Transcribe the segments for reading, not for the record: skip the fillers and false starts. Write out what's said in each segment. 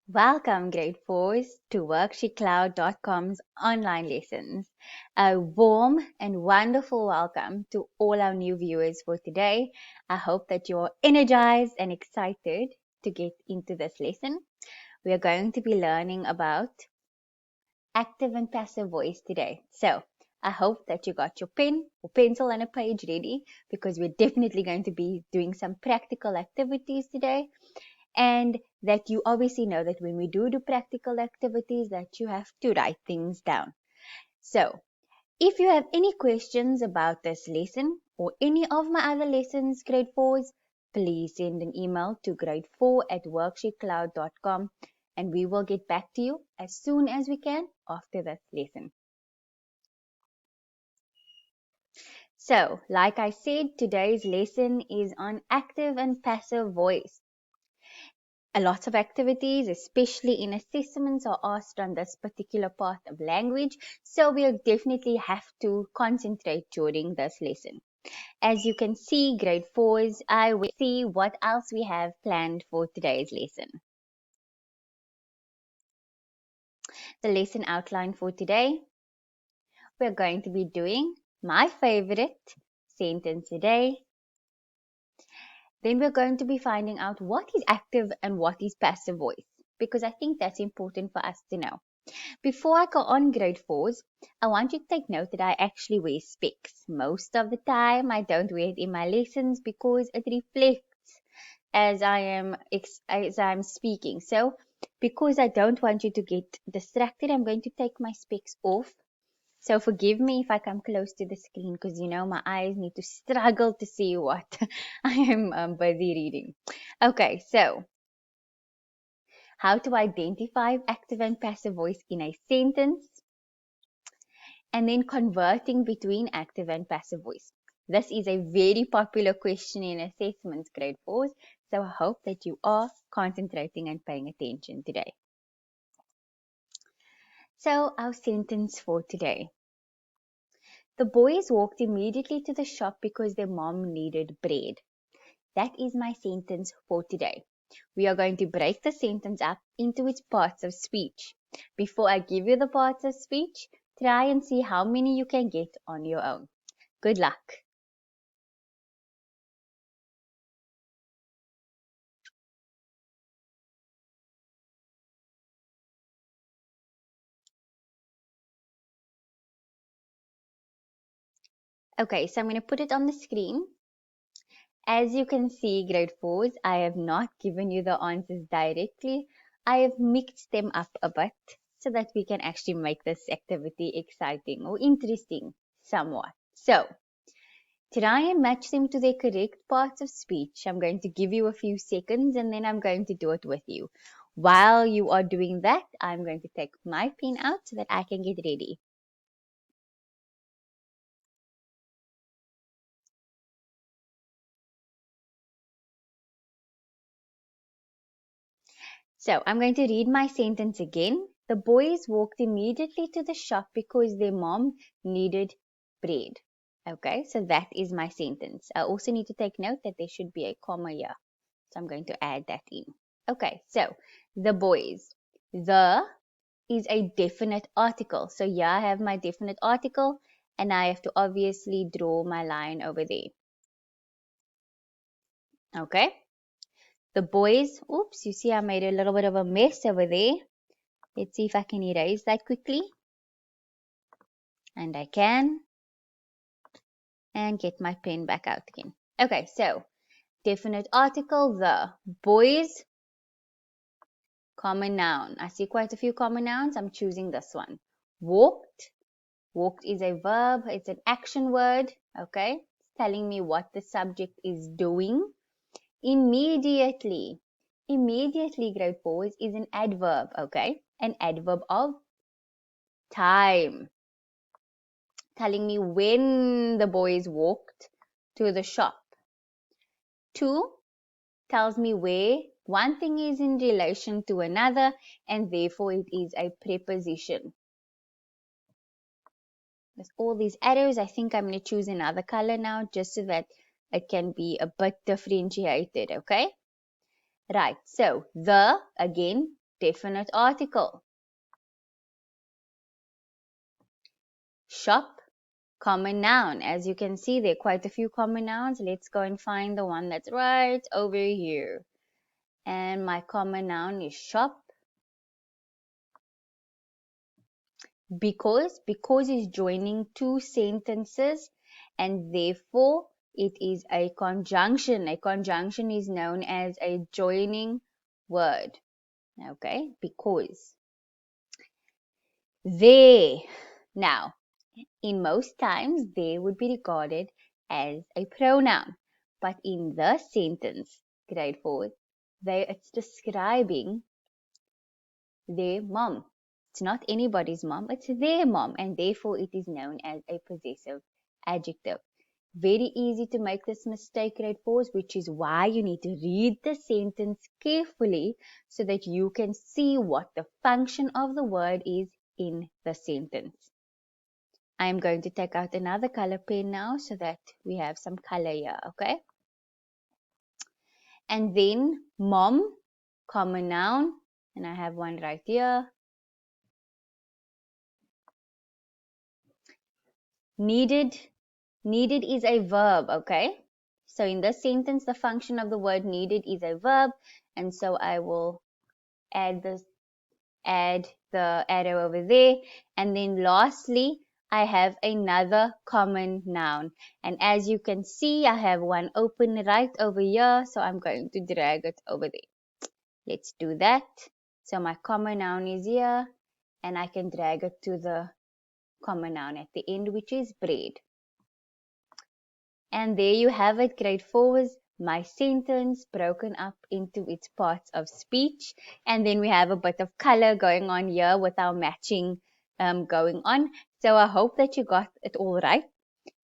Welcome, grade 4s, to WorksheetCloud.com's online lessons. A warm and wonderful welcome to all our new viewers for today. I hope that you're energized and excited to get into this lesson. We are going to be learning about active and passive voice today. So I hope that you got your pen or pencil and a page ready because we're definitely going to be doing some practical activities today. And that you obviously know that when we do practical activities that you have to write things down. So if you have any questions about this lesson or any of my other lessons, grade 4s, please send an email to grade4@worksheetcloud.com and we will get back to you as soon as we can after this lesson. So, like I said, today's lesson is on active and passive voice. A lot of activities, especially in assessments, are asked on this particular part of language, so we'll definitely have to concentrate during this lesson. As you can see, grade 4s, I will see what else we have planned for today's lesson. The lesson outline for today, we're going to be doing my favorite sentence today. Then we're going to be finding out what is active and what is passive voice, because I think that's important for us to know. Before I go on, grade 4s, I want you to take note that I actually wear specs. Most of the time, I don't wear it in my lessons because it reflects as I'm speaking. So, because I don't want you to get distracted, I'm going to take my specs off. So forgive me if I come close to the screen because my eyes need to struggle to see what I am busy reading. Okay, so how to identify active and passive voice in a sentence, and then converting between active and passive voice. This is a very popular question in assessments, grade 4s, so I hope that you are concentrating and paying attention today. So our sentence for today. The boys walked immediately to the shop because their mom needed bread. That is my sentence for today. We are going to break the sentence up into its parts of speech. Before I give you the parts of speech, try and see how many you can get on your own. Good luck. Okay, so I'm going to put it on the screen. As you can see, grade 4s, I have not given you the answers directly. I have mixed them up a bit so that we can actually make this activity exciting or interesting somewhat. So, try and match them to their correct parts of speech. I'm going to give you a few seconds and then I'm going to do it with you. While you are doing that, I'm going to take my pen out so that I can get ready. So I'm going to read my sentence again. The boys walked immediately to the shop because their mom needed bread. Okay, so that is my sentence. I also need to take note that there should be a comma here. So I'm going to add that in. Okay, so the boys. The is a definite article. So here I have my definite article and I have to obviously draw my line over there. Okay. The boys, oops, you see I made a little bit of a mess over there. Let's see if I can erase that quickly. And I can. And get my pen back out again. Okay, so definite article, the boys, common noun. I see quite a few common nouns. I'm choosing this one. Walked. Walked is a verb. It's an action word. Okay, it's telling me what the subject is doing. Immediately. Immediately, grade 4 is an adverb. Okay, an adverb of time. Telling me when the boys walked to the shop. 2 tells me where one thing is in relation to another and therefore it is a preposition. With all these arrows, I think I'm going to choose another color now just so that it can be a bit differentiated, okay? Right, so the, again, definite article. Shop, common noun. As you can see, there are quite a few common nouns. Let's go and find the one that's right over here. And my common noun is shop. Because is joining two sentences, and therefore it is a conjunction. A conjunction is known as a joining word. Okay, because. There. Now, in most times, they would be regarded as a pronoun. But in the sentence, grade 4, it's describing their mom. It's not anybody's mom, it's their mom, and therefore it is known as a possessive adjective. Very easy to make this mistake, grade 4s, which is why you need to read the sentence carefully so that you can see what the function of the word is in the sentence. I am going to take out another color pen now so that we have some color here, okay? And then mom, common noun, and I have one right here. Needed is a verb, okay? So in this sentence, the function of the word needed is a verb, and so I will add the arrow over there. And then lastly, I have another common noun. And as you can see, I have one open right over here, so I'm going to drag it over there. Let's do that. So my common noun is here, and I can drag it to the common noun at the end, which is bread. And there you have it, grade 4s, my sentence broken up into its parts of speech. And then we have a bit of color going on here with our matching going on. So I hope that you got it all right.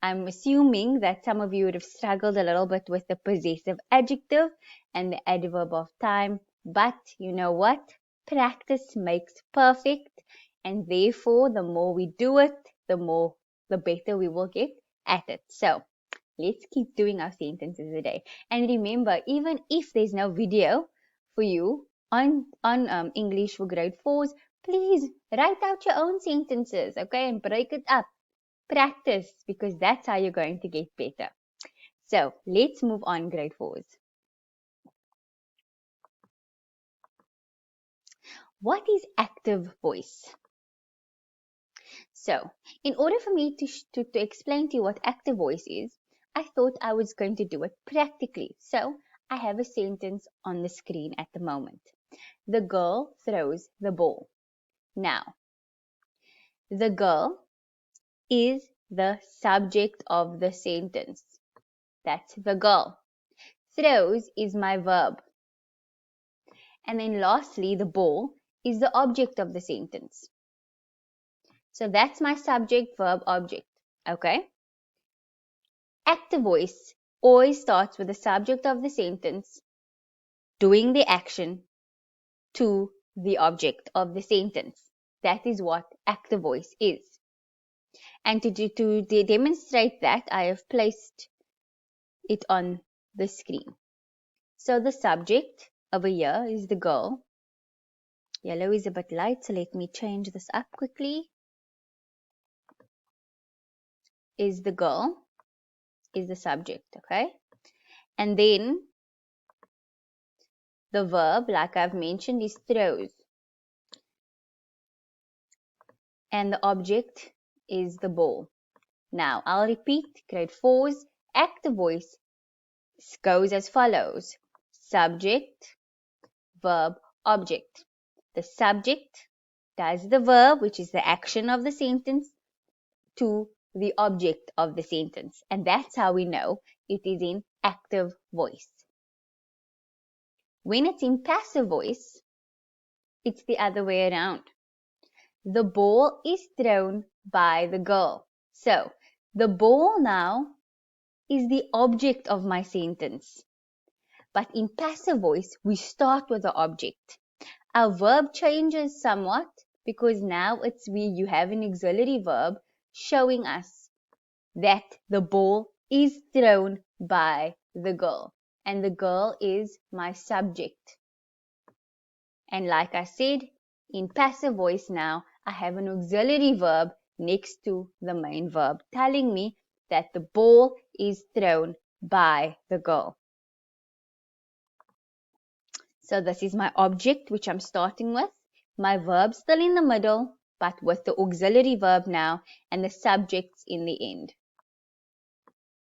I'm assuming that some of you would have struggled a little bit with the possessive adjective and the adverb of time. But you know what? Practice makes perfect. And therefore, the more we do it, the better we will get at it. So let's keep doing our sentences a day. And remember, even if there's no video for you on English for grade 4s, please write out your own sentences, okay, and break it up. Practice, because that's how you're going to get better. So let's move on, grade 4s. What is active voice? So, in order for me to explain to you what active voice is, I thought I was going to do it practically. So, I have a sentence on the screen at the moment. The girl throws the ball. Now, the girl is the subject of the sentence. That's the girl. Throws is my verb. And then lastly, the ball is the object of the sentence. So that's my subject, verb, object. Okay? Active voice always starts with the subject of the sentence doing the action to the object of the sentence. That is what active voice is. And to demonstrate that, I have placed it on the screen. So the subject over here is the girl. Yellow is a bit light, so let me change this up quickly. Is the girl, is the subject, okay? And then the verb, like I've mentioned, is throws. And the object is the ball. Now, I'll repeat, grade 4's active voice goes as follows. Subject, verb, object. The subject does the verb, which is the action of the sentence, to the object of the sentence. And that's how we know it is in active voice. When it's in passive voice, it's the other way around. The ball is thrown by the girl. So, the ball now is the object of my sentence. But in passive voice, we start with the object. Our verb changes somewhat because now you have an auxiliary verb showing us that the ball is thrown by the girl. And the girl is my subject. And like I said, in passive voice now, I have an auxiliary verb next to the main verb, telling me that the ball is thrown by the girl. So this is my object, which I'm starting with. My verb still in the middle, but with the auxiliary verb now, and the subjects in the end.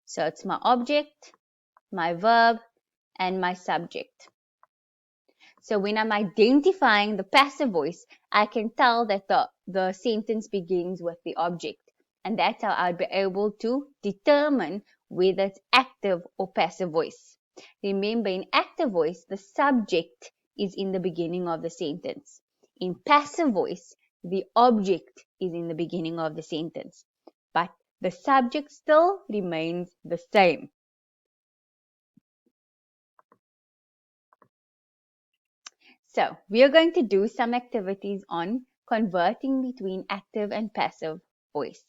So it's my object, my verb, and my subject. So when I'm identifying the passive voice, I can tell that the sentence begins with the object. And that's how I'd be able to determine whether it's active or passive voice. Remember, in active voice, the subject is in the beginning of the sentence. In passive voice, the object is in the beginning of the sentence. But the subject still remains the same. So we are going to do some activities on converting between active and passive voice.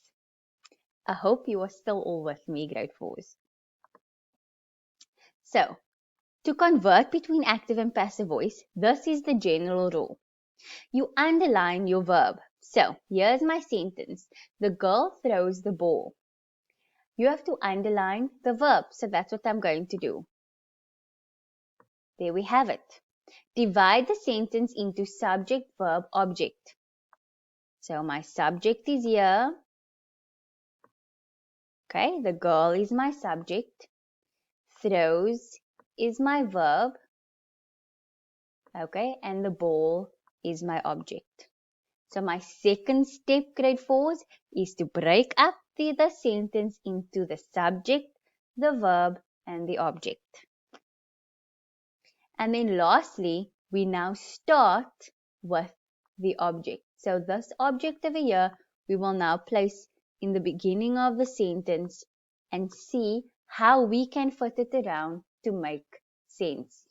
I hope you are still all with me, grade 4s. So to convert between active and passive voice, this is the general rule. You underline your verb. So here's my sentence. The girl throws the ball. You have to underline the verb. So that's what I'm going to do. There we have it. Divide the sentence into subject, verb, object. So my subject is here. Okay, the girl is my subject. Throws is my verb. Okay, and the ball is my object. So my second step, grade 4s, is to break up the sentence into the subject, the verb, and the object. And then lastly, we now start with the object. So this object over here, we will now place in the beginning of the sentence and see how we can fit it around to make sense.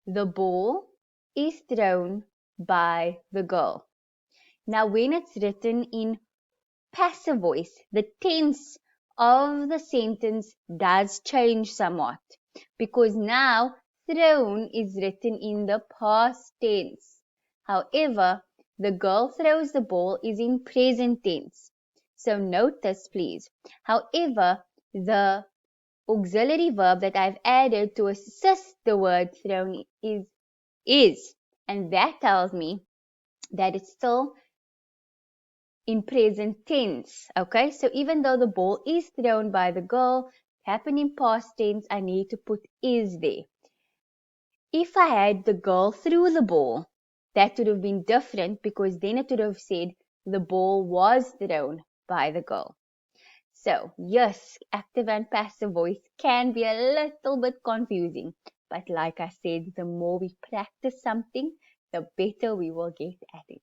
The ball is thrown by the girl. Now when it's written in passive voice, the tense of the sentence does change somewhat, because now thrown is written in the past tense. However, the girl throws the ball is in present tense. So note this, please. However, the auxiliary verb that I've added to assist the word thrown is, and that tells me that it's still in present tense. Okay, so even though the ball is thrown by the girl, happened in past tense, I need to put is there. If I had the girl threw the ball, that would have been different, because then it would have said the ball was thrown by the girl. So yes, active and passive voice can be a little bit confusing, but like I said, the more we practice something, the better we will get at it.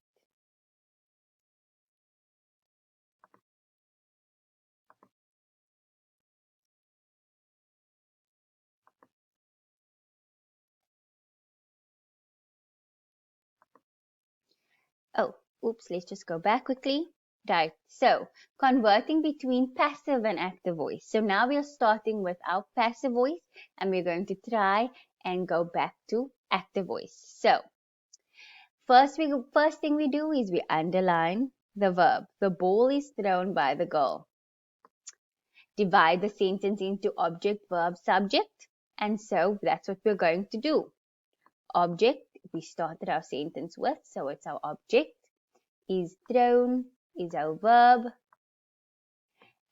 Oh, oops, let's just go back quickly. Right, so converting between passive and active voice. So now we are starting with our passive voice, and we're going to try and go back to active voice. So first thing we do is we underline the verb. The ball is thrown by the girl. Divide the sentence into object, verb, subject, and so that's what we're going to do. Object, we started our sentence with, so it's our object. Is thrown is our verb,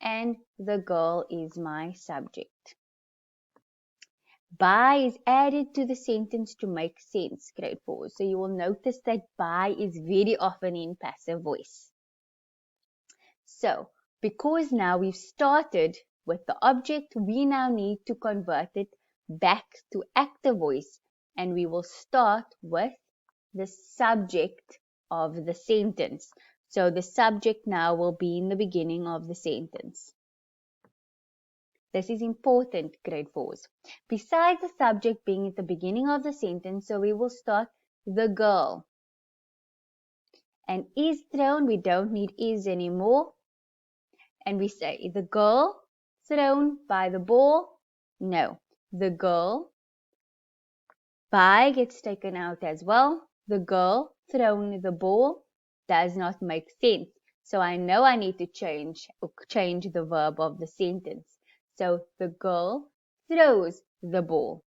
and the girl is my subject. By is added to the sentence to make sense, grade 4. So you will notice that by is very often in passive voice. So because now we've started with the object, we now need to convert it back to active voice, and we will start with the subject of the sentence. So the subject now will be in the beginning of the sentence. This is important, grade 4s. Besides the subject being at the beginning of the sentence, so we will start the girl. And is thrown, we don't need is anymore. And we say the girl thrown by the ball. No, the girl By gets taken out as well. The girl thrown the ball does not make sense. So I know I need to change the verb of the sentence. So the girl throws the ball.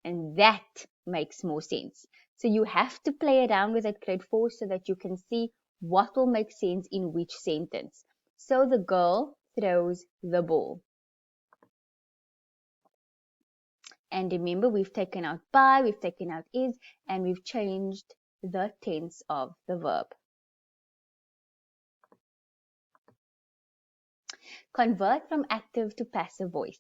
And that makes more sense. So you have to play around with it, grade 4, so that you can see what will make sense in which sentence. So the girl throws the ball. And remember, we've taken out by, we've taken out is, and we've changed the tense of the verb. Convert from active to passive voice.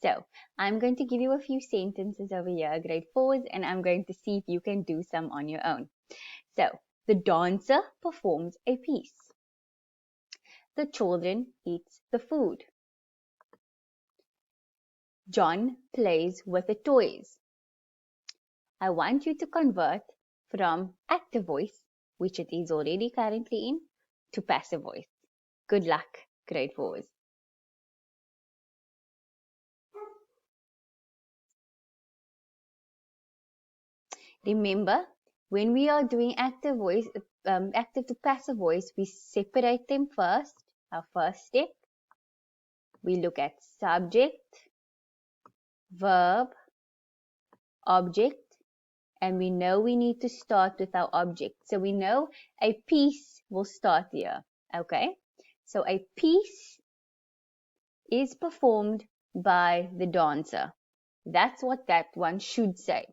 So I'm going to give you a few sentences over here, grade 4s, and I'm going to see if you can do some on your own. So the dancer performs a piece. The children eats the food. John plays with the toys. I want you to convert from active voice, which it is already currently in, to passive voice. Good luck, grade 4s. Remember, when we are doing active voice, active to passive voice, we separate them first. Our first step, we look at subject, verb, object, and we know we need to start with our object. So we know a piece will start here, okay? So a piece is performed by the dancer. That's what that one should say.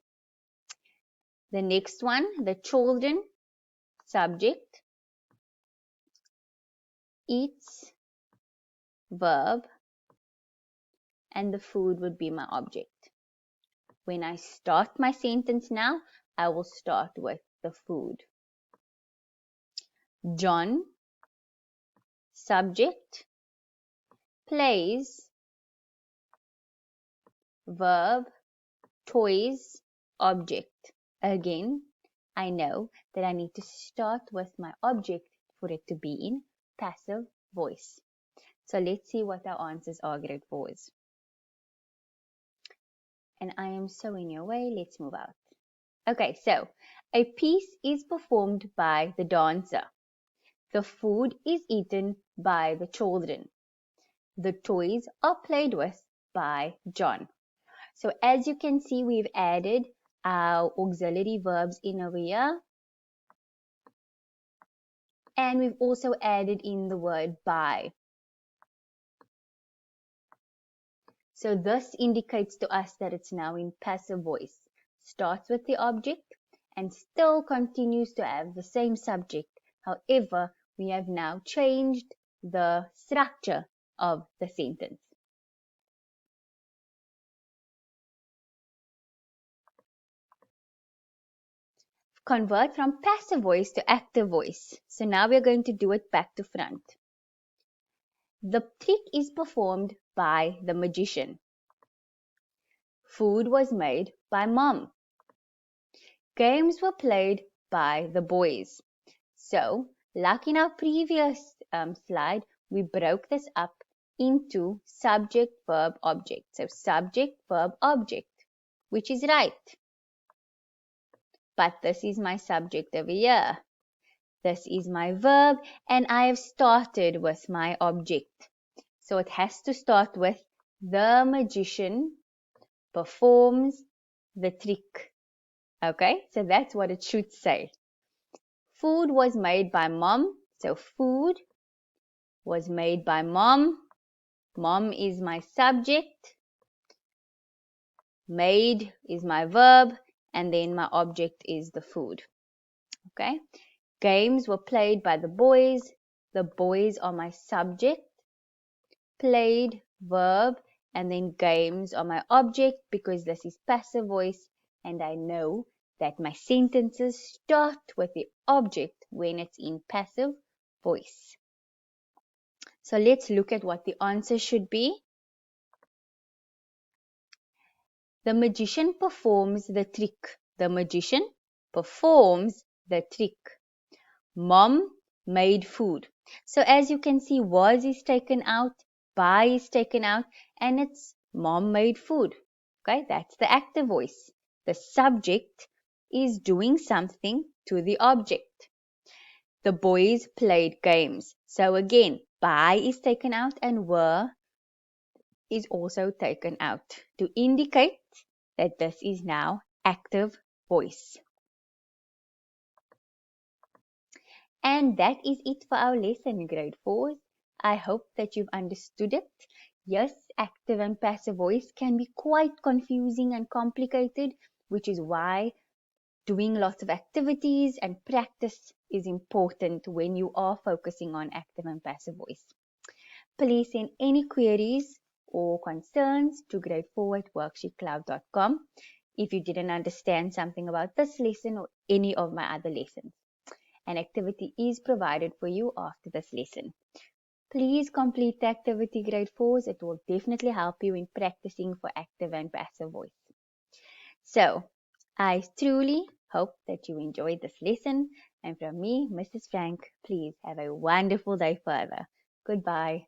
The next one, the children, subject, eats, verb, and the food would be my object. When I start my sentence now, I will start with the food. John, subject, plays, verb, toys, object. Again, I know that I need to start with my object for it to be in passive voice. So let's see what our answers are, grade 4s. And I am so in your way, let's move out. Okay, so a piece is performed by the dancer. The food is eaten by the children. The toys are played with by John. So as you can see, we've added our auxiliary verbs in over here. And we've also added in the word by. So this indicates to us that it's now in passive voice. Starts with the object and still continues to have the same subject. However, we have now changed the structure of the sentence. Convert from passive voice to active voice. So now we're going to do it back to front. The trick is performed by the magician. Food was made by mom. Games were played by the boys. So, like in our previous slide, we broke this up into subject, verb, object. So, subject, verb, object, which is right. But this is my subject over here. This is my verb, and I have started with my object. So, it has to start with the magician performs the trick. Okay, so that's what it should say. Food was made by mom. So food was made by mom. Mom is my subject. Made is my verb. And then my object is the food. Okay. Games were played by the boys. The boys are my subject. Played, verb. And then games are my object because this is passive voice. And I know that my sentences start with the object when it's in passive voice. So let's look at what the answer should be. The magician performs the trick. The magician performs the trick. Mom made food. So as you can see, was is taken out, by is taken out, and it's mom made food. Okay, that's the active voice. the subject is doing something to the object. The boys played games. So again, by is taken out and were is also taken out to indicate that this is now active voice. And that is it for our lesson, grade 4. I hope that you've understood it. Yes, active and passive voice can be quite confusing and complicated, which is why doing lots of activities and practice is important when you are focusing on active and passive voice. Please send any queries or concerns to grade4 at worksheetcloud.com if you didn't understand something about this lesson or any of my other lessons. An activity is provided for you after this lesson. Please complete the activity, grade 4s. It will definitely help you in practicing for active and passive voice. So, I truly hope that you enjoyed this lesson. And from me, Mrs. Frank, please have a wonderful day further. Goodbye.